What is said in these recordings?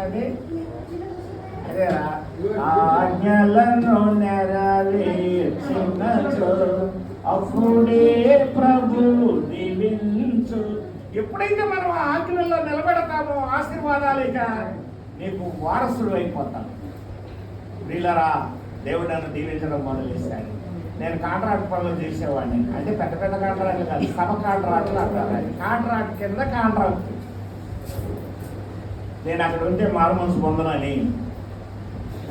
అది అదేరా, ఆజ్ఞలను నెరవేర్చినచో అప్పుడే ప్రభు దీవించు. ఎప్పుడైతే మనం ఆజ్ఞల్లో నిలబెడతామో ఆశీర్వాదాలేక నీకు వారసుడు అయిపోతాను. వీళ్ళరా, దేవుడు నన్ను దీవించడం మొదలెట్టాడు. నేను కాంట్రాక్ట్ పనులు చేసేవాడిని, అంటే పెద్ద పెద్ద కాంట్రాక్ట్లు కాదు, సబ కాంట్రాక్ట్లు అంటారు. కాంట్రాక్ట్ కింద కాంట్రాక్ట్. నేను అక్కడ ఉంటే మారు మనసు పొందనని,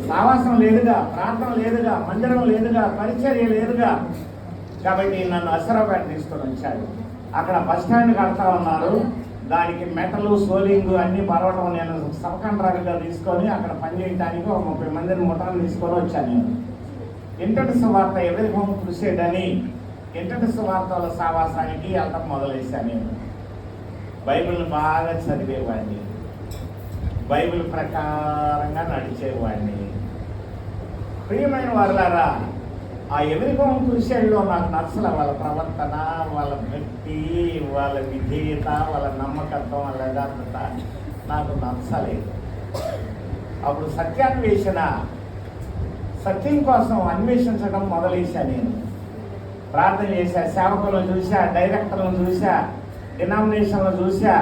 సావాసం లేదుగా, ప్రార్థన లేదుగా, మందిరం లేదుగా, పరిచర్య లేదుగా, కాబట్టి నన్ను అసరాపేట తీసుకొని వచ్చాడు. అక్కడ బస్ స్టాండ్ కడతా ఉన్నారు, దానికి మెటలు సోలింగ్ అన్ని పరవటం. నేను సబ్ కాంట్రాక్ట్గా తీసుకొని అక్కడ పనిచేయడానికి 30 మందిని ముఠాన్ని తీసుకొని వచ్చాను. నేను ఇంటర్నెట్ సువార్త ఎవరి హోమ్ క్రూసేడ్ అని ఇంటర్నెట్ సువార్తల సావాసానికి వెళ్ళటం మొదలెట్టాను. నేను బైబిల్ని బాగా చదివేవాడిని, బైబిల్ ప్రకారంగా నడిచేవాడిని. ప్రియమైన వారులారా, ఆ ఎవరి హోమ్ క్రూసేడ్లో నాకు నచ్చల వాళ్ళ ప్రవర్తన, వాళ్ళ భక్తి, వాళ్ళ విధేయత, వాళ్ళ నమ్మకత్వం, వాళ్ళ యథార్థత నాకు నచ్చలేదు. అప్పుడు సత్యం కోసం అన్వేషించడం మొదలెట్టాను. నేను ప్రార్థన చేశా, సేవకులను చూసా, డైరెక్టర్లను చూసా, డినామినేషన్లను చూసా,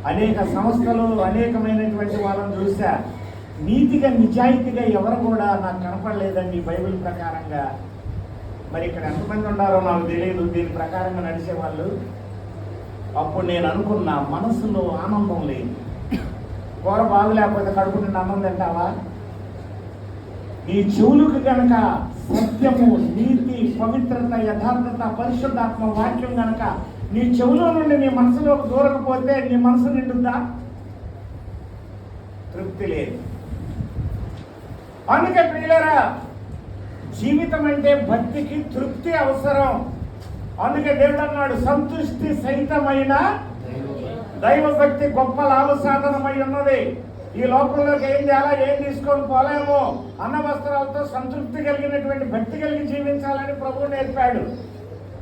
అనేక సంస్థలు, అనేకమైనటువంటి వాళ్ళని చూసా. నీతిగా నిజాయితీగా ఎవరు కూడా నాకు కనపడలేదండి బైబిల్ ప్రకారంగా. మరి ఇక్కడ ఎంతమంది ఉన్నారో నాకు తెలియదు దీని ప్రకారంగా నడిచేవాళ్ళు. అప్పుడు నేను అనుకున్నా, మనసులో ఆనందం లేదు. కూర బాగులేకపోతే కడుపు నిండా అన్నం తింటావా? నీ చెవులకు కనుక సత్యము, నీతి, పవిత్రత, యథార్థత, పరిశుద్ధాత్మ వాక్యం కనుక నీ చెవులో నుండి నీ మనసులోకి దూరకపోతే నీ మనసు నిండుద్దా? తృప్తి లేదు. అందుకే ప్రియులారా, జీవితం అంటే భక్తికి తృప్తి అవసరం. అందుకే దేవుడు అన్నాడు, సంతృష్టి సహితమైన దైవ భక్తి గొప్ప లాభ సాధనమై ఉన్నది. ఈ లోకంలోకి ఏం చేయాలా, ఏం తీసుకొని పోలేము. అన్న వస్త్రాలతో సంతృప్తి కలిగినటువంటి భక్తి కలిగి జీవించాలని ప్రభువు నేర్పాడు.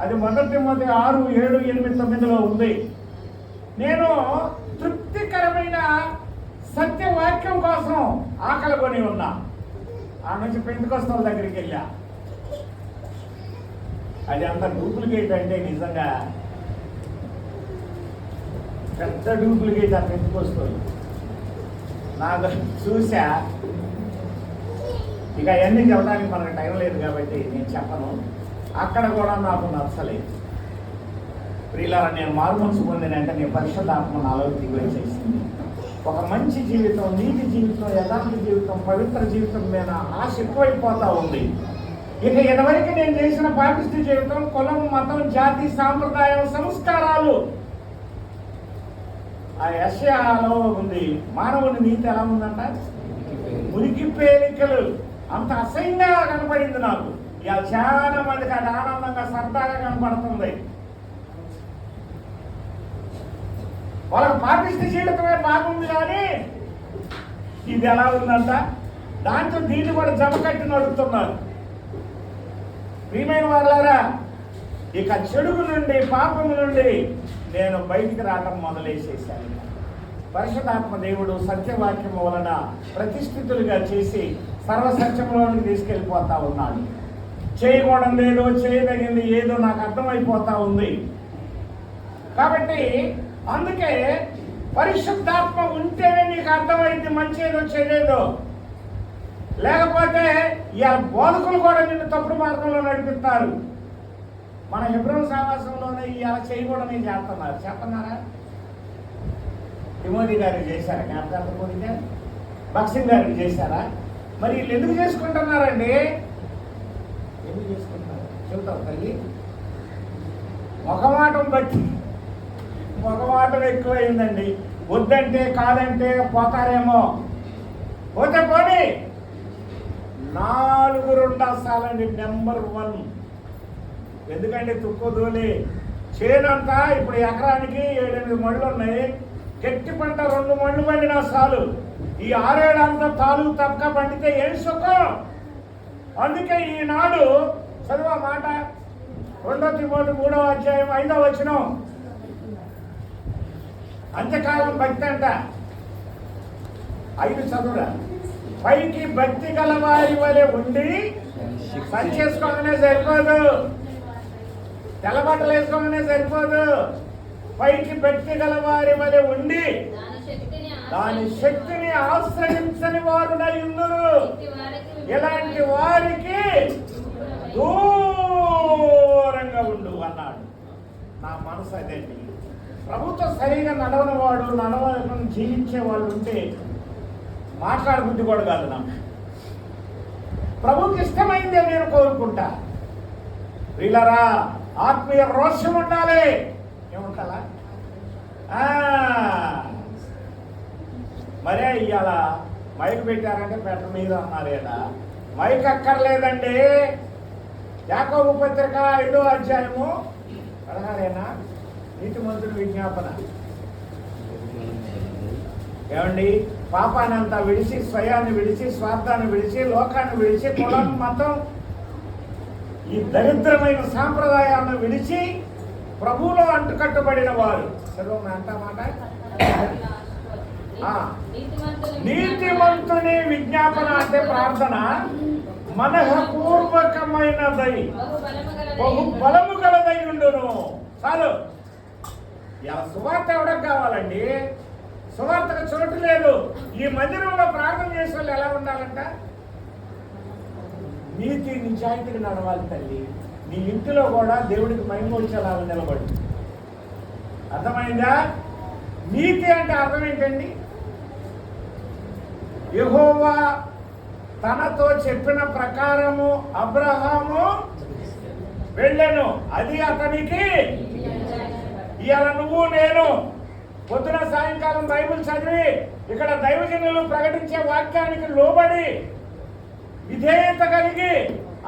అది 1 తిమోతి 6, 7, 8, 9లో ఉంది. నేను తృప్తికరమైన సత్యవాక్యం కోసం ఆకలి కొని ఉన్నా. ఆ నుంచి పెంటెకొస్తల దగ్గరికి వెళ్ళా. అది అంత డూప్లికేట్ అంటే నిజంగా పెద్ద డూప్లికేట్. ఆ పెంటెకొస్తలు నాకు చూసా. ఇక అవన్నీ చెప్పడానికి మనకు టైం లేదు కాబట్టి నేను చెప్పను. అక్కడ కూడా నాకు నచ్చలేదు. ప్రియులారా, నేను మారు మనసు పొందినంటే నేను పరిశుద్ధాత్మ నాలో దిగివచ్చేసింది. ఒక మంచి జీవితం, నీతి జీవితం, యథార్థ జీవితం, పవిత్ర జీవితం మీద ఆశ ఎక్కువైపోతా ఉంది. ఇక ఇదివరకు నేను చేసిన పాపిష్టి జీవితం, కులం, మతం, జాతి, సాంప్రదాయం, సంస్కారాలు ఆ యెషయాలో ఉంది. మానవుని నీతి ఎలా ఉందంట? మురికి పేలికలు. అంత అసహ్యంగా కనపడింది నాకు. ఇక చాలా మందికి అది ఆనందంగా, సరదాగా కనపడుతుంది. వాళ్ళకి పాపిష్టి జీవితమే బాగుంది, కానీ ఇది ఎలా ఉందంట? దాంతో దీన్ని కూడా జమ కట్టి నడుపుతున్నారు. ప్రియమైన వాళ్ళారా, ఇక చెడుగు నుండి, పాపము నుండి నేను బయటికి రావటం మొదలెట్టేశాను. పరిశుద్ధాత్మ దేవుడు సత్యవాక్యం వలన ప్రతిష్ఠితులుగా చేసి సర్వసత్యంలోనికి తీసుకెళ్ళిపోతా ఉన్నాడు. చేయకూడదు ఏదో, చేయదగింది ఏదో నాకు అర్థమైపోతా ఉంది. కాబట్టి అందుకే పరిశుద్ధాత్మ ఉంటేనే నీకు అర్థమైంది మంచి ఏదో చేయలేదో. లేకపోతే ఇలా బోధకులు కూడా నిన్ను తప్పుడు మార్గంలో నడిపిస్తారు. మన హెబ్రోను సహవాసంలోనే ఇలా చేయకూడదని చేస్తున్నారా? తిమోతి గారికి చేశారా? జ్ఞాపకార్థ కోరిక భక్సింగ్ గారికి చేశారా? మరి వీళ్ళు ఎందుకు చేసుకుంటున్నారండి? ఎందుకు చేసుకుంటున్నారు చెబుతావు తల్లి? మొగమాటం ఎక్కువైందండి. వద్దంటే కాదంటే పోతారేమో. పోతే పోనీ 4 రెండాసాలండి నెంబర్ 1. ఎందుకంటే తుక్కుదూలి చేనంతా ఇప్పుడు ఎకరానికి 7-8 మళ్ళు ఉన్నాయి. గట్టి పంట 2 మళ్ళు పండినా చాలు. ఈ 6-7 అంతా తాలు తప్పక పండితే ఏం సుఖం. అందుకే ఈనాడు చదువు మాట 2 తిమోతి 3వ అధ్యాయం 5వ వచనం. అంత్యకాలం భక్తి అంట. 5 చదువురా. పైకి భక్తి గల వారి వలె ఉండి, పని చేసుకోగానే సరిపోదు, తెల్లబట్టలు వేసుకోగానే సరిపోదు. పైకి భక్తి గల వారి వలె ఉండి దాని శక్తిని ఆశ్రయించని వారునై ఉందురు. ఇలాంటి వారికి దూరంగా ఉండు అన్నాడు. నా మనసు అదేంటి. ప్రభుత్వం సరిగా నడవని వాడు, నడవని జీవించే వాళ్ళు ఉంటే మాట్లాడబుద్ధి కూడా కాదు నాకు. ప్రభుకి ఇష్టమైందే నేను కోరుకుంటా. వీళ్ళరా ఆత్మీయ రోషం ఉండాలి. ఏముంటాలా? మరే ఇవాళ మైక్ పెట్టారంటే పెట్ట మీద అన్నారేనా? మైక్ అక్కర్లేదండి. యాకోబు పత్రిక 5వ అధ్యాయము 16 నీతిమంతుడి విజ్ఞాపన. ఏమండి, పాపానంతా విడిచి, స్వయాన్ని విడిచి, స్వార్థాన్ని విడిచి, లోకాన్ని విడిచి, కులం మతం ఈ దరిద్రమైన సాంప్రదాయాలను విడిచి ప్రభువులో అంటుకట్టుబడిన వారు చదువు అంట మాట. నీతిమంతుని విజ్ఞాపన అంటే ప్రార్థన మనఃపూర్వకమైనదై బహు బలము గలదై ఉండును. చాలు. ఇలా సువార్త ఎవరికి కావాలండి? సువార్తకు చోటు లేదు. ఈ మందిరంలో ప్రార్థన చేసే వాళ్ళు ఎలా ఉండాలంట? నీతి నిజాయితీగా నడవాలి తల్లి. నీ ఇంటిలో కూడా దేవుడికి మహిమ వచ్చేలాగా నిలబడి. అర్థమైందా? నీతి అంటే అర్థం ఏంటండి? యెహోవా తనతో చెప్పిన ప్రకారము అబ్రహాము వెళ్ళెను, అది అతనికి. ఇవాళ నువ్వు నేను పొద్దున సాయంకాలం బైబిల్ చదివి ఇక్కడ దైవజనులు ప్రకటించే వాక్యానికి లోబడి విధేయత కలిగి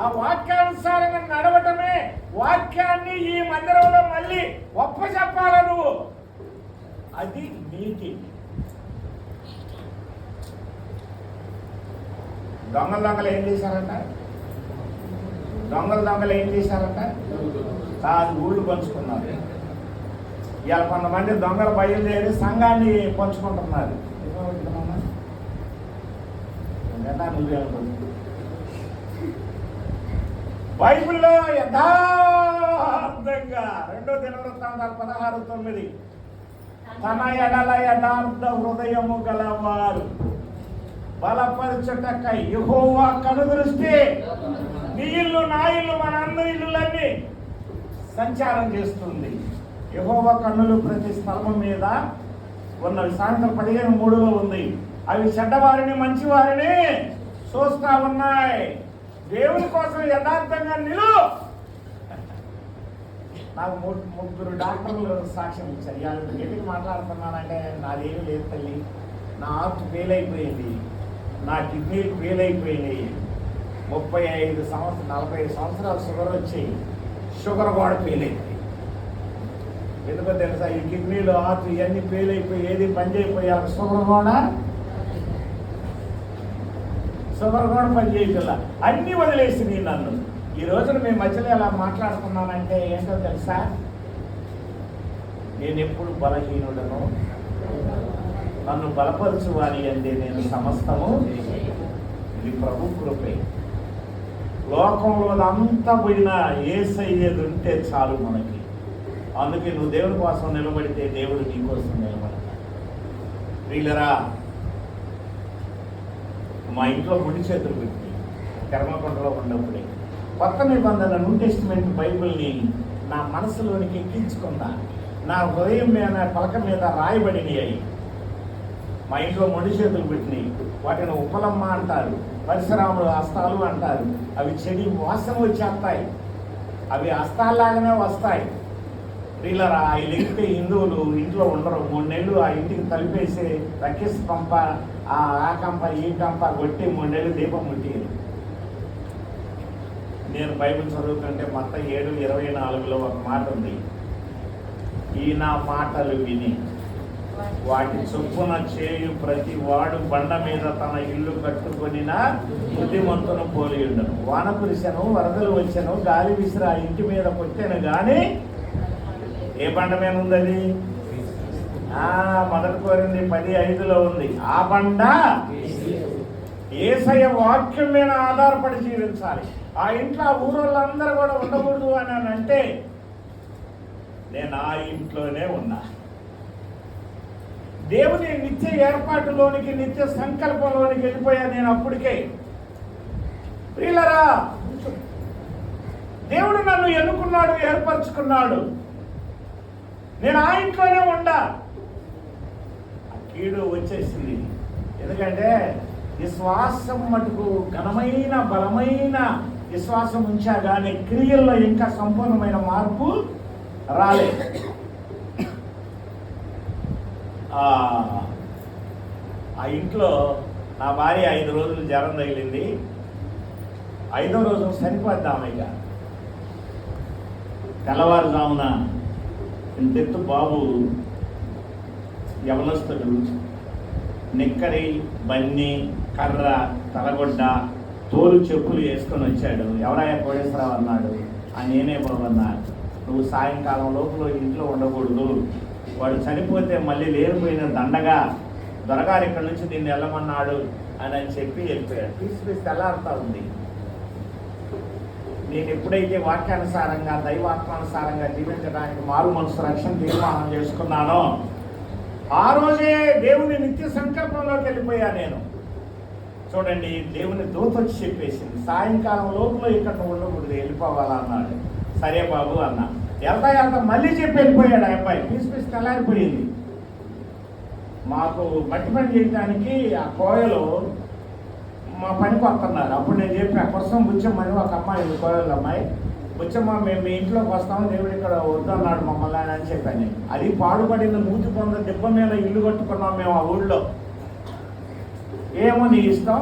ఆ వాక్యానుసారంగా నడవటమే వాక్యాన్ని ఈ మందిరంలో మళ్ళీ ఒప్పచెప్పాల నువ్వు. అది నీతి. దొంగలు ఏం చేశారంట? దొంగలు ఏం చేశారంట? కాదు, ఊళ్ళు పంచుకున్నారు. ఇవాళ కొంతమంది దొంగలు బయలుదేరి సంఘాన్ని పంచుకుంటున్నారు. బైబిల్లో యథార్థంగా 2 దినవృత్తాంతాలు 16:9 తన ఎడల యథార్థ హృదయము గలవారు బలపరచుటకై యెహోవా కనుదృష్టి నీ ఇల్లు నా ఇల్లు మన అందరి ఇల్లులన్నీ సంచారం చేస్తుంది. యెహోవా కన్నులు ప్రతి స్థలము మీద ఉన్నవి. సాయంత్రం 15:3 ఉంది. అవి చెడ్డవారిని మంచివారిని చూస్తా ఉన్నాయి. దేవుని కోసం యథార్థంగా నిలు. నాకు 3 డాక్టర్లు సాక్ష్యం ఇచ్చారు. ఇవాళ ఎందుకు మాట్లాడుతున్నానంటే నాదేమీ లేదు తల్లి. నా హార్ట్ ఫెయిల్ అయిపోయింది, నా కిడ్నీలు ఫెయిల్ అయిపోయినాయి. 35 సంవత్సరాలు 45 సంవత్సరాలు షుగర్ వచ్చాయి. షుగర్ కూడా ఫెయిల్ అయిపోయి. ఎందుకో తెలుసా? ఈ కిడ్నీలు హార్ట్ ఇవన్నీ ఫెయిల్ అయిపోయి ఏది పని చేయకపోయాలి. షుగర్ కూడా పని చేయగల అన్నీ వదిలేసింది నన్ను. ఈ రోజున మీ మధ్యలో ఎలా మాట్లాడుతున్నానంటే ఏంటో తెలుసా? నేను ఎప్పుడు బలహీనుడను, నన్ను బలపరచువాలి అంటే నేను సమస్తము. ఇది ప్రభు కృపే. లోకంలో అంతా పోయినా యేసయ్యేది ఉంటే చాలు మనకి. అందుకే నువ్వు దేవుని కోసం నిలబడితే దేవుడు నీ కోసం నిలబడతాడు. వీళ్ళరా మా ఇంట్లో ముడి చేతులు పెట్టి కర్మకొండలో ఉన్నప్పుడే కొత్త నిబంధన న్యూ టెస్టిమెంట్ బైబిల్ని నా మనసులోనికి ఎక్కించుకున్నా. నా హృదయం మీద పలక మీద రాయబడినాయి. మా ఇంట్లో మొండి చేతులు పెట్టినాయి. వాటిని ఉపలమ్మ అంటారు, పరిసరాములు హస్తాలు అంటారు. అవి చెడి వాసన వచ్చేస్తాయి. అవి హస్తాల్లాగానే వస్తాయి. వీళ్ళరా అవి లేకపోతే హిందువులు ఇంట్లో ఉండరు. 3 నెలలు ఆ ఇంటికి తలిపేసి రక్కిస్ పంప ఆ కంప ఈ కంప కొట్టి 3 నెలలు దీపం ముట్టింది. నేను బైబిల్ చదువుతుంటే మొత్తం 7:24లో ఒక మాట ఉంది. ఈ నా మాటలు విని వాటి చొప్పున చేయు ప్రతి వాడు బండ మీద తన ఇల్లు కట్టుకొనిన బుద్ధిమంతును పోలి ఉండను. వాన కురిసెను, వరదలు వచ్చాను, గాలి విసిరి ఆ ఇంటి మీద కొట్టాను. కానీ ఏ బండ మీద ఉంది అది? మొదటి కోరింది 10:5 ఉంది. ఆ బండ యేసయ్య వాక్యం మీద ఆధారపడి జీవించాలి. ఆ ఇంట్లో ఆ ఊరోళ్ళందరూ కూడా ఉండకూడదు అని అంటే నేను ఆ ఇంట్లోనే ఉన్నా. దేవుని నిత్య ఏర్పాటులోనికి, నిత్య సంకల్పంలోనికి వెళ్ళిపోయా నేను అప్పటికే. ప్రియులరా, దేవుడు నన్ను ఎన్నుకున్నాడు, ఏర్పరచుకున్నాడు. నేను ఆ ఇంట్లోనే ఉండా. ఆ కీడు వచ్చేసింది. ఎందుకంటే విశ్వాసం మటుకు ఘనమైన బలమైన విశ్వాసం ఉంచా కానీ క్రియల్లో ఇంకా సంపూర్ణమైన మార్పు రాలేదు. ఆ ఇంట్లో నా భార్య 5 రోజులు జ్వరం తగిలింది. 5వ రోజు చనిపోద్దామయ్య. తెల్లవారుజామున ఇంతెత్తు బాబు యవనస్తుడు, నిక్కరి, బన్ని, కర్ర, తలగొడ్డ, తోలు చెప్పులు వేసుకొని వచ్చాడు. ఎవరయ్యా కోటేశ్వరరావు అన్నాడు. నేనే బాబు అన్నా. నువ్వు సాయంకాలం లోపల ఇంట్లో ఉండకూడదు. వాడు చనిపోతే మళ్ళీ లేనిపోయిన దండగా దొరగారు ఇక్కడి నుంచి నిన్ను వెళ్ళమన్నాడు అని చెప్పి వెళ్ళిపోయాడు. తీసి తెల్లారుతా ఉంది. నేను ఎప్పుడైతే వాక్యానుసారంగా దైవాత్మానుసారంగా జీవించడానికి మారు మనసు రక్షణ తీర్మానం చేసుకున్నానో ఆ రోజే దేవుని నిత్య సంకల్పంలోకి వెళ్ళిపోయా నేను. చూడండి, దేవుని దూత వచ్చి చెప్పేసింది, సాయంకాలం లోపల ఇక్కడ ఉండకూడదు, వెళ్ళిపోవాలా అన్నాడు. సరే బాబు అన్నా. వెళ్తా మళ్ళీ చెప్పి వెళ్ళిపోయాడు. ఆ అబ్బాయి పీసి తెల్లారిపోయింది. మాకు మట్టి పని చేయడానికి ఆ కోయలో మా పనికి వస్తున్నారు. అప్పుడు నేను చెప్పా, కోసం బుచ్చమ్మని ఒక అమ్మాయి, కోయల అమ్మాయి, బుచ్చమ్మ మేము మీ ఇంట్లోకి వస్తాము, దేవుడు ఇక్కడ వద్దన్నాడు మమ్మల్ని అని చెప్పాను. అది పాడుపడిన 100 దెబ్బ మీద ఇల్లు కట్టుకున్నాం మేము ఆ ఊళ్ళో. ఏమో నీ ఇష్టం,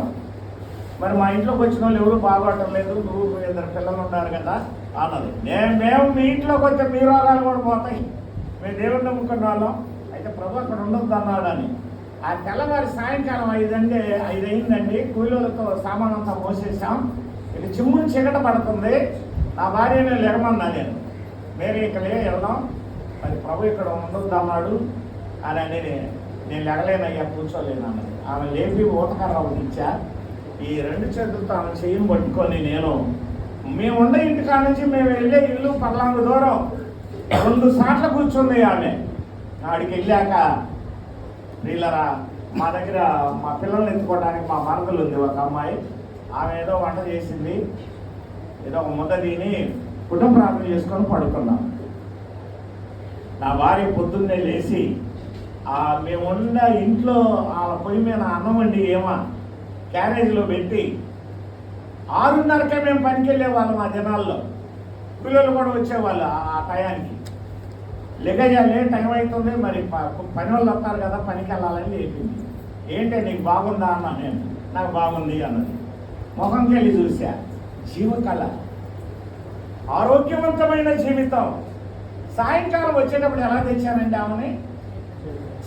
మరి మా ఇంట్లోకి వచ్చిన వాళ్ళు ఎవరు బాగోటం లేదు, నువ్వు 2 పిల్లలు ఉన్నారు కదా అన్నది. మేము మీ ఇంట్లోకి వచ్చే మీ రోగాలు కూడా పోతాయి, మేము దేవుడిని నమ్ముకున్న వాళ్ళం, అయితే ప్రభు అక్కడ ఉండొద్దు అన్నాడు అని. ఆ తెల్లవారి సాయంకాలం 5 అయిందండి. కూలీలతో సామాన్ అంతా మోసేసాం. ఇక చిమ్ముని చీకట పడుతుంది. నా భార్యనే లెగమన్నా నేను. మేము ఇక్కడ వెళ్దాం, మరి ప్రభు ఇక్కడ ఉండొద్దు అన్నాడు అని నేను లెగలేనయ్యా, కూర్చోలేను అన్నది. ఆమె లేపి ఊతకర్ర ఇచ్చా. ఈ 2 చేతులతో ఆమె చెయ్యిని పట్టుకొని మేము ఉండే ఇంటికాడ నుంచి మేము వెళ్ళే ఇల్లు పర్లాంగు దూరం 2 సార్లు కూర్చుంది ఆమె. ఆడికి వెళ్ళాక, వీళ్ళరా మా దగ్గర మా పిల్లల్ని ఎత్తుకోవడానికి మా మరదలు ఉంది ఒక అమ్మాయి. ఆమె ఏదో వంట చేసింది, ఏదో ఒక ముద్ద తిని కుటుంబ ప్రార్థన చేసుకొని పడుకున్నాం. నా భార్య పొద్దున్నే లేచి మేము ఉన్న ఇంట్లో ఆ పొయ్యి మీద అన్నం వండి క్యారేజీలో పెట్టి 6:30కే మేము పనికి వెళ్ళేవాళ్ళం. ఆ జనాల్లో పిల్లలు కూడా వచ్చేవాళ్ళు ఆ టయానికి. లెగజాలే టైం అవుతుంది, మరి పని వాళ్ళు వస్తారు కదా, పనికి వెళ్ళాలని లేపింది. ఏంటి నీకు బాగుందా అన్నా నేను. నాకు బాగుంది అన్నది. ముఖంకి వెళ్ళి చూసా, జీవకళ, ఆరోగ్యవంతమైన జీవితం. సాయంకాలం వచ్చేటప్పుడు ఎలా తెచ్చానండి ఆమెని?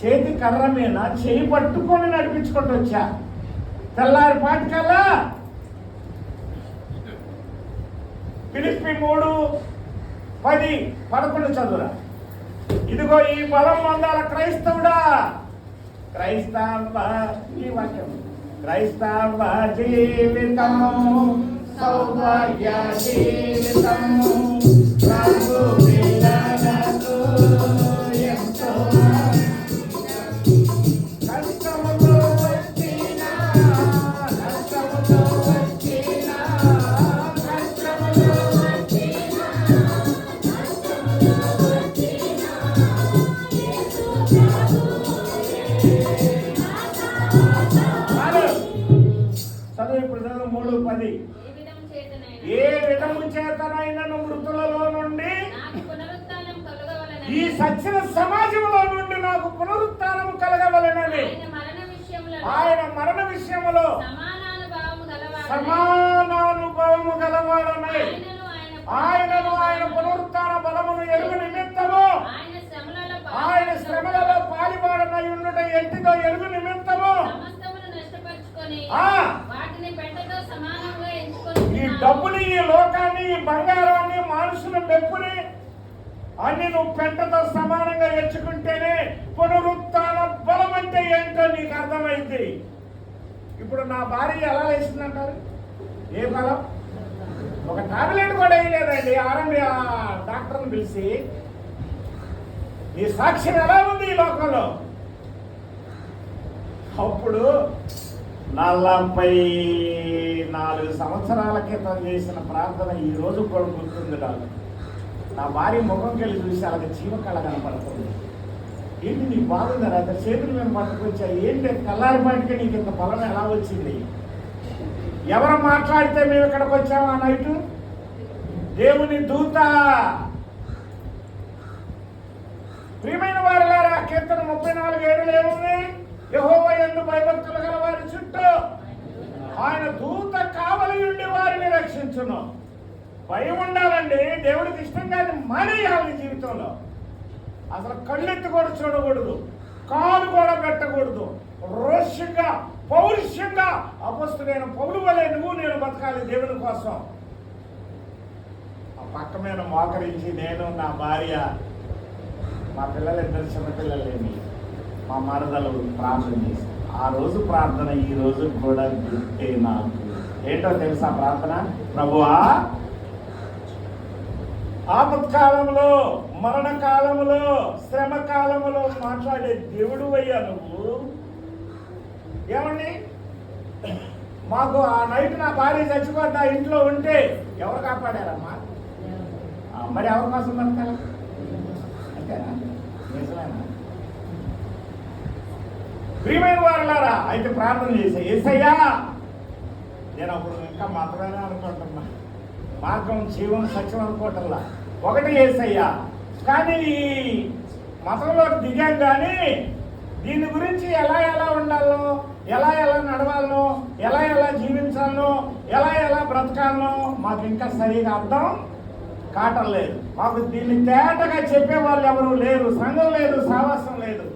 చేతి కర్ర మీద చేయి పట్టుకొని నడిపించుకుంటూ వచ్చా. తెల్లారి పాటికల్లా ఫిలిప్పీ 3:10-11 చదువురా. ఇదిగో ఈ బలం పొందాల క్రైస్తవుడా, క్రైస్తవ ఈ వాక్యం, క్రైస్తవ జీవితం సౌభాగ్య జీవితం ప్రభు పిల్లలకు ఎంతో కష్టములో వచ్చినా చదువు. ఇప్పుడు చదువు 3:10. ఏ విధము చేతనైనను మృతులలో నుండి ఈ సత్య సమాజంలో నుండి నాకు పునరుత్థానం కలగవలెనని ఆయన మరణ విషయములో సమానానుభవము గలవాడని ఆయనను ఆయన పునరుత్థాన బలమును ఎరుగు నిమిత్తము ఆయన శ్రమలలో పాలివాడనై ఉండుట ఎట్టిదో ఎరుగు నిమిత్తము ఈ డబ్బుని, ఈ లోకాన్ని, ఈ బంగారాన్ని, మనుషుల మెప్పుని అన్ని నువ్వు పెంటతో సమానంగా ఎంచుకుంటేనే పునరుత్థాన బలం అంటే ఏంటో నీకు అర్థమైంది. ఇప్పుడు నా భార్య ఎలా వేసిందంటారు? ఏ బలం? ఒక టాబ్లెట్ కూడా వేయలేదండి. ఆర్ఎంపీ డాక్టర్ని పిలిచి నీ సాక్ష్యం ఎలా ఉంది ఈ లోకంలో? అప్పుడు 44 సంవత్సరాల క్రితం చేసిన ప్రార్థన ఈ రోజు కూడా గుర్తుంది నాకు. నా భార్య ముఖంకి వెళ్ళి చూసి అలాగే చీమకళ కనపడుతుంది. ఏంటి నీకు బాగుందా? అంత చేతులు మేము పట్టుకొచ్చా, ఏంటి కల్లారిపాటికే నీకు ఇంత బలం ఎలా వచ్చింది? ఎవరు మాట్లాడితే మేము ఇక్కడికి వచ్చాము ఆ నైటు? దేవుని దూత. ప్రియమైన వారులారా, కీర్తన 34:7 ఏముంది? యెహోవా యందు భయభక్తులు గల వారి చుట్టూ ఆయన దూత కావలి ఉండి వారిని రక్షించును. భయం ఉండాలండి. దేవుడికి ఇష్టం కాదు మానేయాలి జీవితంలో. అసలు కళ్ళెత్తి కూడా చూడకూడదు, కాలు కూడా పెట్టకూడదు. రోషంగా పౌరుషంగా అపొస్తలుడైన పౌలు వలె నువ్వు నేను బతకాలి దేవుని కోసం. ఆ పక్క మీద మోకరించి నేను, నా భార్య, మా పిల్లలిద్దరు చిన్నపిల్లలేమి, మా మరదలు ప్రార్థన చేశారు. ఆ రోజు ప్రార్థన ఈ రోజు కూడా గుర్తే నాకు. ఏంటో తెలుసా ప్రార్థన? ప్రభువా, ఆపత్కాలంలో, మరణకాలంలో, శ్రమ కాలంలో మాట్లాడే దేవుడు అయ్యా నువ్వు. ఏమండి, మాకు ఆ నైట్ నా భార్య చచ్చిపోతే నా ఇంట్లో ఉంటే ఎవరు కాపాడారమ్మా? మరి ఎవరి కోసం బతకాలి? అంతేనా? నిజమేనా? ప్రియమైన వారులారా, అయితే ప్రార్థన చేసా. యేసయ్యా, నేను అప్పుడు ఇంకా మాత్రమే అనుకుంటున్నా, మార్గం జీవం సత్యం అనుకోవటంలా. ఒకటి యేసయ్యా, కానీ ఈ మతంలోకి దిగాం, కానీ దీని గురించి ఎలా ఉండాలో, ఎలా నడవాలనో, ఎలా జీవించాలనో, ఎలా బ్రతకాలనో మాకు ఇంకా సరిగా అర్థం కావట్లేదు. మాకు దీన్ని తేటగా చెప్పేవాళ్ళు ఎవరు లేరు, సంఘం లేదు, సావాసం లేదు.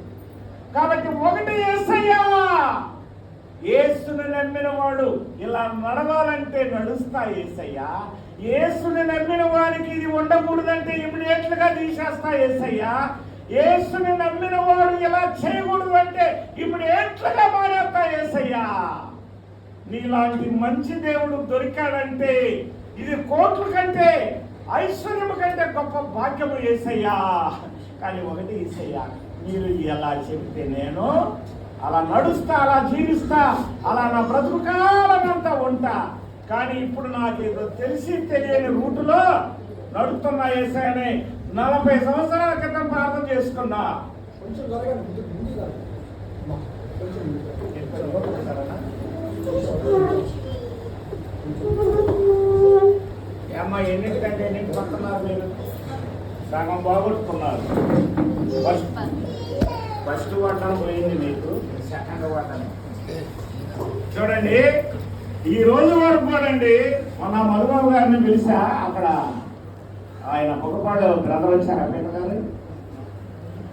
కాబట్టి ఒకటి యేసయ్యా, యేసుని నమ్మిన వాడు ఇలా నడవాలంటే నడుస్తా యేసయ్యా. యేసుని నమ్మిన వారికి ఇది ఉండకూడదంటే ఇమ్మీడియట్ గా తీసేస్తా యేసయ్యా. యేసుని నమ్మిన వాడు ఇలా చేయకూడదు అంటే ఇమ్మీడియట్ గా మారేస్తా యేసయ్యా. నీలాంటి మంచి దేవుడు దొరికాడంటే ఇది కోట్ల కంటే, ఐశ్వర్యము కంటే గొప్ప భాగ్యము యేసయ్యా. కానీ ఒకటి యేసయ్యా, మీరు ఎలా చెప్తే నేను అలా నడుస్తా, అలా జీవిస్తా, అలా నా బ్రతుకు కాలమంతా ఉంటా. కానీ ఇప్పుడు నాకేదో తెలిసి తెలియని రూటులో నడుస్తున్నా యేసయ్యని 40 సంవత్సరాల క్రితం ప్రార్థన చేసుకున్నా. ఏమ్మా, ఎన్నింటికంటే ఎన్నింటి పడుతున్నారు మీరు? సగం బాగొట్టుకున్నారు. ఫస్ట్ వాడడం పోయింది మీకు, సెకండ్ వాడడం. చూడండి, ఈ రోజు వరకు చూడండి, మొన్న మధుబాబు గారిని పిలిచా. అక్కడ ఆయన ఒకపాడు బ్రదర్ వచ్చారా? పీటర్ గారు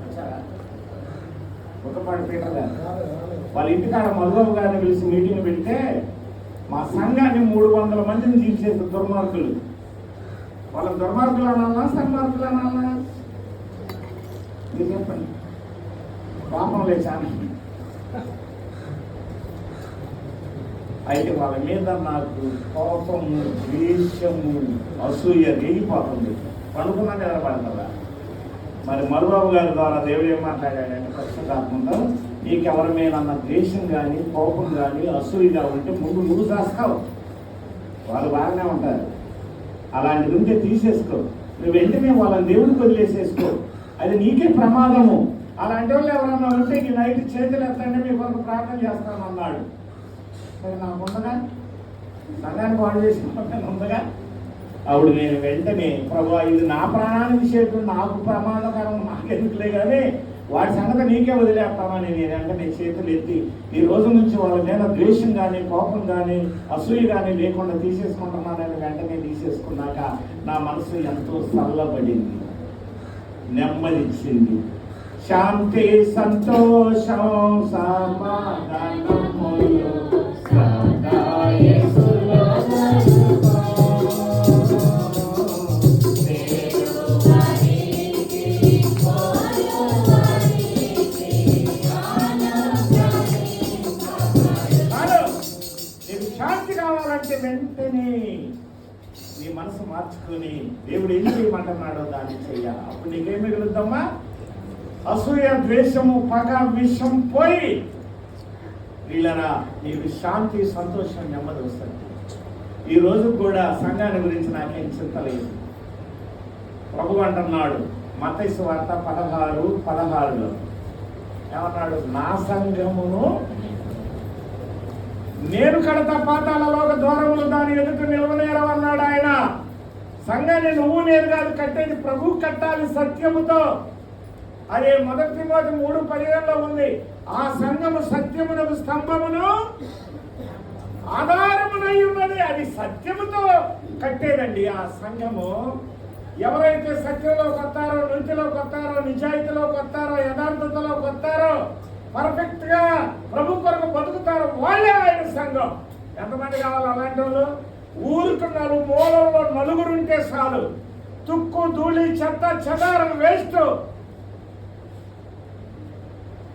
వచ్చారా? ఒకపాడు పీటర్ గారు వాళ్ళ ఇంటికాడ మధుబాబు గారిని పిలిచి మీటింగ్ పెడితే మా సంఘాన్ని 300 మందిని తీసేసి దుర్మార్గులు. వాళ్ళ దుర్మార్గులు అనాలన్నా సన్మార్గులు అనాలన్నా? మీరు చెప్పండి. పాపం లేచాను. అయితే వాళ్ళ మీద నాకు కోపము, ద్వేషము, అసూయ రేగిపోతుంది. పనుకున్నా నిలబడతారా? మరి మధుబాబు గారి ద్వారా దేవుడు ఏం మాట్లాడాడంటే, పరిశుద్ధాత్మతో నీకెవరి మీద అన్న ద్వేషం కానీ, కోపం కానీ, అసూయగా ఉంటే ముందు నువ్వు చేస్తావు, వాళ్ళు బాగానే ఉంటారు. అలాంటిది ఉంటే తీసేసుకో. నువ్వు వెంటనే వాళ్ళని దేవుడికి వదిలేసేసుకో. అది నీకే ప్రమాదము. అలాంటి వాళ్ళు ఎవరన్నా ఉంటే ఈ నైట్ చేతులు ఎత్తండి, మీ కొరకు ప్రార్థన చేస్తానన్నాడు. సరే, నాకు ఉండగా సంఘాన్ని పాడు చేసిన ఉండగా అప్పుడు నేను వెంటనే, ప్రభు ఇది నా ప్రాణానికి చేతులు, నాకు ప్రమాదకరం, నాకెందుకులే కానీ వాడి సంగతి నీకే వదిలేస్తామని నేను వెంటనే చేతులు ఎత్తి ఈ రోజు నుంచి వాళ్ళ మీద ద్వేషం కానీ, కోపం కానీ, అసూయ కానీ లేకుండా తీసేసుకుంటున్నానని వెంటనే తీసేసుకున్నాక నా మనసు ఎంతో చల్లబడింది, నెమ్మదిచ్చింది. శాంతి, సంతోషం, సమాధానములు సదా యేసులో దొరుకును. శాంతి కావాలంటే వెంటనే నీ మనసు మార్చుకొని దేవుడు ఏం చేయమంటున్నాడో దాన్ని చెయ్యాలి. అప్పుడు నీకేం మిగులుద్దమ్మా? అసూయ, ద్వేషము, పగ, విషం పోయి వీళ్ళరా నీకు శాంతి, సంతోషం, నెమ్మది వస్తుంది. ఈ రోజు కూడా సంఘాన్ని గురించి నాకేం చింత లేదు. ప్రభు అంటున్నాడు మత్తయి సువార్త 16:16 ఏమన్నాడు? నా సంఘమును నేను కడతా, పాతాళలోక ద్వారములు దాని ఎదుట నిలవనేరవన్నాడు ఆయన. సంఘాన్ని నువ్వు నేను కాదు కట్టేది, ప్రభు కట్టాలి సత్యముతో. అదే 1 తిమోతి 3:15 ఉంది. ఆ సంఘము సత్యమునకు స్తంభమును ఆధారమునై ఉన్నది. అది సత్యముతో కట్టేదండి ఆ సంఘము. ఎవరైతే సత్యంలోకి వస్తారో, నీతిలోకి వస్తారో, నిజాయితీలోకి వస్తారో, యథార్థతలోకి వస్తారో, పర్ఫెక్ట్ గా ప్రభు కొరకు బతుకుతారో వాళ్ళే ఆయన సంఘం. ఎంతమంది కావాలి అలాంటి వాళ్ళు? ఊరుకున్నారు మూలంలో నలుగురుంటే చాలు. తుక్కు, ధూళి, చెత్త, చెదారం వేస్ట్.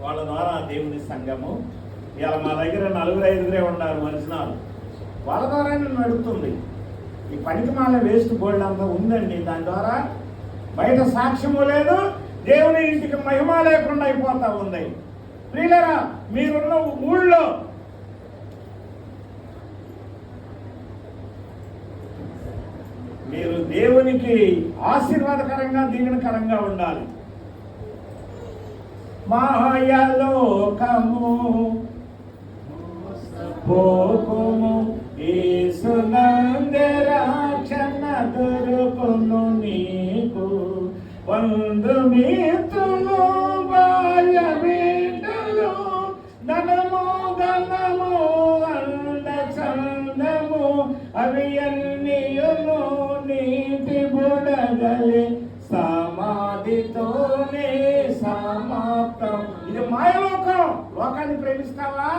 వాళ్ళ ద్వారా దేవుని సంఘము. ఇలా మా దగ్గర 4-5 ఉన్నారు మనుషులు. వాళ్ళ ద్వారా నడుస్తుంది. ఈ పనికి మాల వేస్ట్ బోర్డు అంతా ఉందండి. దాని ద్వారా బయట సాక్ష్యము లేదు, దేవుని ఇంటికి మహిమ లేకుండా అయిపోతా ఉంది. ప్రియులారా, మీరున్న ఊళ్ళో మీరు దేవునికి ఆశీర్వాదకరంగా, దీవెనకరంగా ఉండాలి. మాయలోకము పోకుము, యేసునందే రక్షణ దొరుకును నీకు. బంధుమిత్రులు, భార్య బిడ్డలు, ధనము ధనము అండ చందము, అవి అన్నియును నీటి బుడగలే, సమాధితోనే సమాప్తం. ఇది మాయలోకం. లోకాన్ని ప్రేమిస్తావా?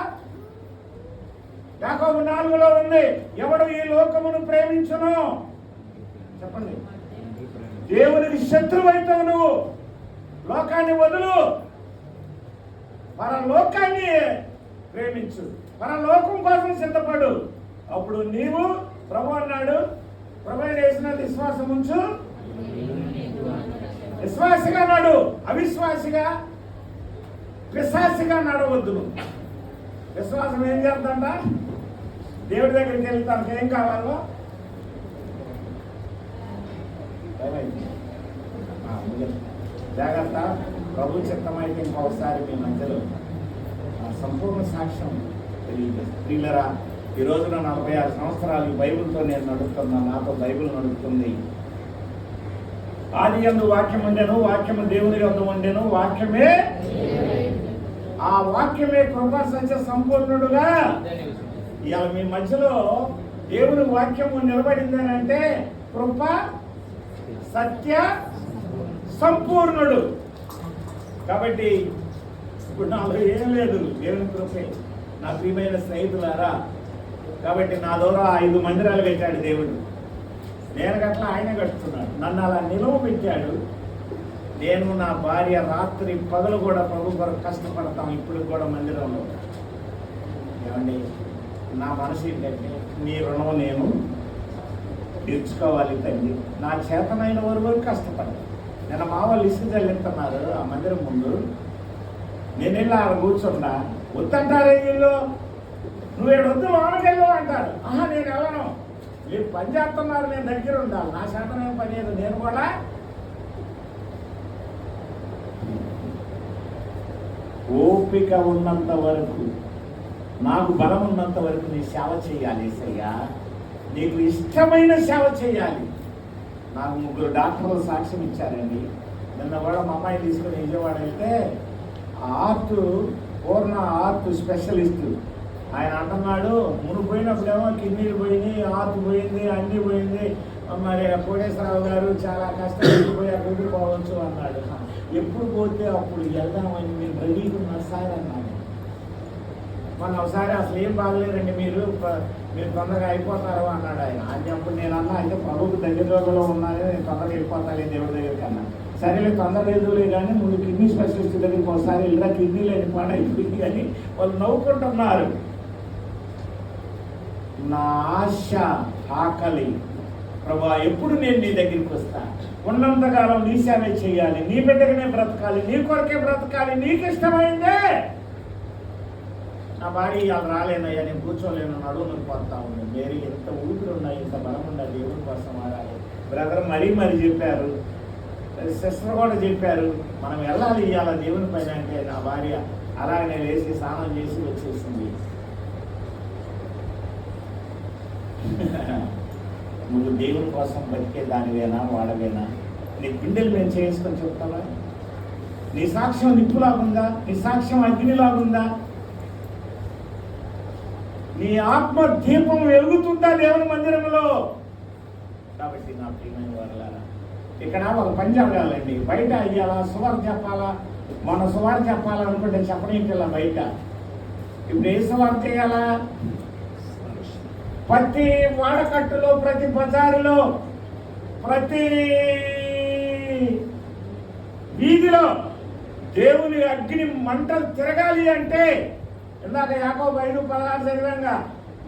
యాకోబు 4:4 ఉంది. ఎవడు ఈ లోకమును ప్రేమించును? చెప్పండి. దేవునికి శత్రువైతావు నువ్వు. లోకాన్ని వదులు, పరలోకాన్ని ప్రేమించు, పరలోకం కోసం సిద్ధపడు. అప్పుడు నీవు ప్రభు అన్నాడు, ప్రభు చేసిన విశ్వాసం ఉంచు, విశ్వాసిగా నడు, అవిశ్వాసిగా విశ్వాసిగా నడవద్దు. నువ్వు విశ్వాసం ఏం చేద్దంట? దేవుడి దగ్గరికి వెళ్తానికి ఏం కావాలో జాగ్రత్త. ప్రభు చిత్తమైతే ఇంకొకసారి మీ మధ్యలో సంపూర్ణ సాక్ష్యం తెలియజేస్తారా. ఈ రోజున 46 సంవత్సరాలు ఈ బైబిల్తో నేను నడుపుతున్నా. నాతో బైబిల్ నడుపుతుంది. ఆది యందు వాక్యం ఉండెను, వాక్యము దేవుని యొద్ద ఉండెను, వాక్యమే, ఆ వాక్యమే కృపా సత్య సంపూర్ణుడుగా. ఇవాళ మీ మధ్యలో దేవుని వాక్యము నిలబడిందని అంటే కృప సత్య సంపూర్ణుడు. కాబట్టి ఇప్పుడు నాలో ఏం లేదు, దేవుని కృపే. నా ప్రియమైన స్నేహితులారా, కాబట్టి నా ద్వారా 5 మందిరాలు కట్టాడు దేవుడు. నేను గట్లా ఆయన కట్టుతున్నాడు. నన్ను అలా నిలువ పెట్టాడు. నేను, నా భార్య రాత్రి పగలు కూడా ప్రభు కొరకు కష్టపడతాం. ఇప్పుడు కూడా మందిరంలో. ఏమండి, నా మనసు ఏంటంటే నీ రుణం నేను తీర్చుకోవాలి తండ్రి. నా చేతనైన వరకు కష్టపడ్డా. నేను మా వాళ్ళు ఇసుకు చల్లిస్తున్నారు ఆ మందిరం ముందు. నేను వెళ్ళి ఆడ కూర్చున్నా. వద్దంటారే వీళ్ళు, నువ్వు ఏడొద్దు లోనకెళ్ళు అంటారు. నేను వెళ్ళను. మీరు పని చేస్తున్నారు, నేను దగ్గర ఉండాలి. నా చేతనైన పని ఏదో నేను కూడా ఓపిక ఉన్నంత వరకు, నాకు బలం ఉన్నంత వరకు నీ సేవ చేయాలి ఏసయ్యా. నీకు ఇష్టమైన సేవ చేయాలి. నాకు 3 డాక్టర్లు సాక్ష్యం ఇచ్చారండి. నిన్న కూడా మా అమ్మాయి తీసుకుని విజయవాడ వెళ్తే పూర్ణ ఆర్ట్ స్పెషలిస్ట్ ఆయన అంటున్నాడు, మునిపోయినప్పుడేమో కిడ్నీలు పోయినాయి, ఆర్ట్ పోయింది, అన్నీ పోయింది. మరి కోటేశ్వరరావు గారు చాలా కష్టపడిపోయి అక్కడికి పోవచ్చు అన్నాడు. ఎప్పుడు పోతే అప్పుడు వెళ్దామని మీరు రెడీగా ఉన్నారు సార్ అన్నాడు. మొన్న ఒకసారి అసలు ఏం బాగలేదండి, మీరు తొందరగా అయిపోతారు అన్నాడు ఆయన. అప్పుడు నేను అన్నా, అయితే ప్రభుకు దగ్గర రోజుల్లో ఉన్నాను, నేను తొందరగా వెళ్ళిపోతాను దేవుడి దగ్గరికి అన్నా. సరేలే తొందర లేదులే కానీ ముందు కిడ్నీ స్పెషలిస్ట్ దగ్గరికి ఒకసారి ఇలా కిడ్నీ లేని పని అయిపోయింది అని వాళ్ళు నవ్వుకుంటున్నారు. నా ఆశ, ఆకలి ప్రభా, ఎప్పుడు నేను నీ దగ్గరికి వస్తా, ఉన్నంతకాలం నీ సేవ చేయాలి, నీ బిడ్డగానే బ్రతకాలి, నీ కొరకే బ్రతకాలి, నీకు ఇష్టమైందే. నా భార్య ఇవాళ రాలేనయ్యా, నేను కూర్చోలేను, నడువు నొప్పి పోతా ఉంది. మేరీ ఎంత ఊపిరి ఉన్నాయి, ఎంత బలం ఉందా, దేవుని కోసం ఆడాలి. బ్రదర్ మరీ చెప్పారు, సిస్టర్ కూడా చెప్పారు, మనం వెళ్ళాలి ఇవాళ దేవుని పైన అంటే నా భార్య అలాగనే లేచి స్నానం చేసి వచ్చేసింది. నువ్వు దేవుని కోసం బతికే దానివేనా, వాడవేనా? నీ గుండెలు మేము చేసుకొని చెప్తావా? నీ సాక్ష్యం నిప్పులాగుందా? నీ సాక్ష్యం అగ్నిలాగుందా? నీ ఆత్మ దీపం వెలుగుతుందా దేవుని మందిరంలో? కాబట్టి నా ప్రియమైన వారలారా, ఇక్కడ ఒక పని జరగాలండి. బయట అయ్యాలా, సువార్త చెప్పాలా, మన సువార్త చెప్పాలనుకుంటే చెప్పనీటిలా బయట. ఇప్పుడు ఏ సువార్త చేయాలా? ప్రతి వాడకట్టులో, ప్రతి బజారులో, ప్రతి వీధిలో దేవుని అగ్ని మంటలు తిరగాలి అంటే ఇందాక యాకోబు 5:16 చదివంగా,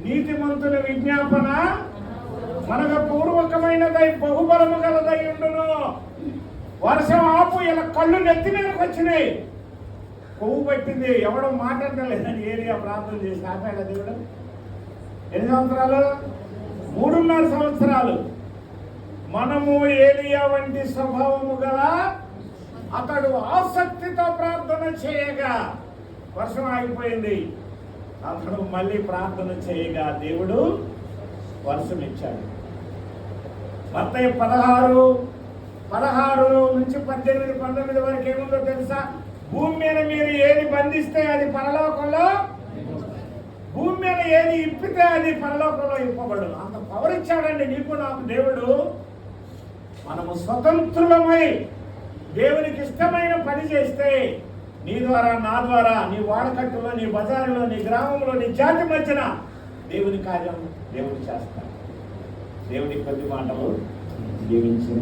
నీతిమంతుల విజ్ఞాపన మనకు పూర్వకమైనదై బహుబలము గలదై ఉండును. వర్షం ఆపు, ఇలా కళ్ళు నెత్తి మీదకి వచ్చినాయి, కొవ్వు పట్టింది, ఎవడో మాట్లాడలేదని ఏరియా ప్రార్థన చేసి ఆపాడ దేవుడు. ఎన్ని సంవత్సరాలు? 3.5 సంవత్సరాలు. మనము ఏలియా వంటి స్వభావము గల అతడు ఆసక్తితో ప్రార్థన చేయగా వర్షం ఆగిపోయింది. అతడు మళ్ళీ ప్రార్థన చేయగా దేవుడు వర్షం ఇచ్చాడు. మత్తయి 16 నుంచి 18, 19 వరకు ఏముందో తెలుసా? భూమి మీద మీరు ఏది బంధిస్తే అది పరలోకంలో, భూమి మీద ఏది ఇప్పితే అది పరలోకంలో ఇప్పబడు. అంత పవర్ ఇచ్చాడండి నీకు నాకు దేవుడు. మనము స్వతంత్రులమై దేవునికి ఇష్టమైన పని చేస్తే నీ ద్వారా, నా ద్వారా, నీ వాడకట్టులో, నీ బజారులో, నీ గ్రామంలో, నీ జాతి మధ్యన దేవుని కార్యం దేవుడు చేస్తాడు. దేవుని కొద్ది మాటలు జీవించి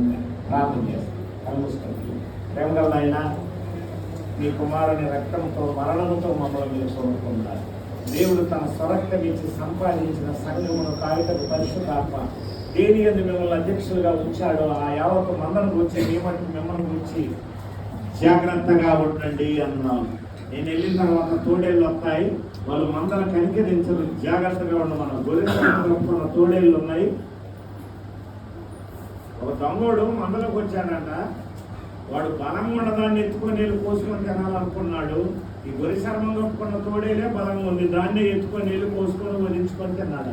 ప్రార్థన చేస్తాడు. కలుగుస్తుంది. ప్రేమగలైనా మీ కుమారుని రక్తంతో, మరణంతో మమ్మల్ని మీరు కొనుక్కున్నారు. దేవుడు తన స్వరక్తం ఇచ్చి సంపాదించిన సంఘమును కాయటకు పరిశుద్ధాత్మ దేని యందు మిమ్మల్ని అధ్యక్షులుగా ఉంచాడో ఆ యావత్తు మందను గురించి మిమ్మల్ని గురించి జాగ్రత్తగా ఉండండి అన్నాను. నేను వెళ్ళిన తర్వాత తోడేళ్ళు వస్తాయి, వాళ్ళు మందను కనికరించదు, జాగ్రత్తగా ఉండు. మనం గొర్రెల తోడేళ్ళు ఉన్నాయి. ఒక దొంగోడు మందలోకి వచ్చాడంట. వాడు బలంగా ఉన్నదాన్ని ఎత్తుకొని నీళ్ళు పోసుకొని తినాలనుకున్నాడు. ఈ గొర్రె చర్మం కప్పుకున్న తోడేలే బలంగా ఉంది, దాన్ని ఎత్తుకొని నీళ్ళు పోసుకొని వదిలించుకొని తిన్నాడు.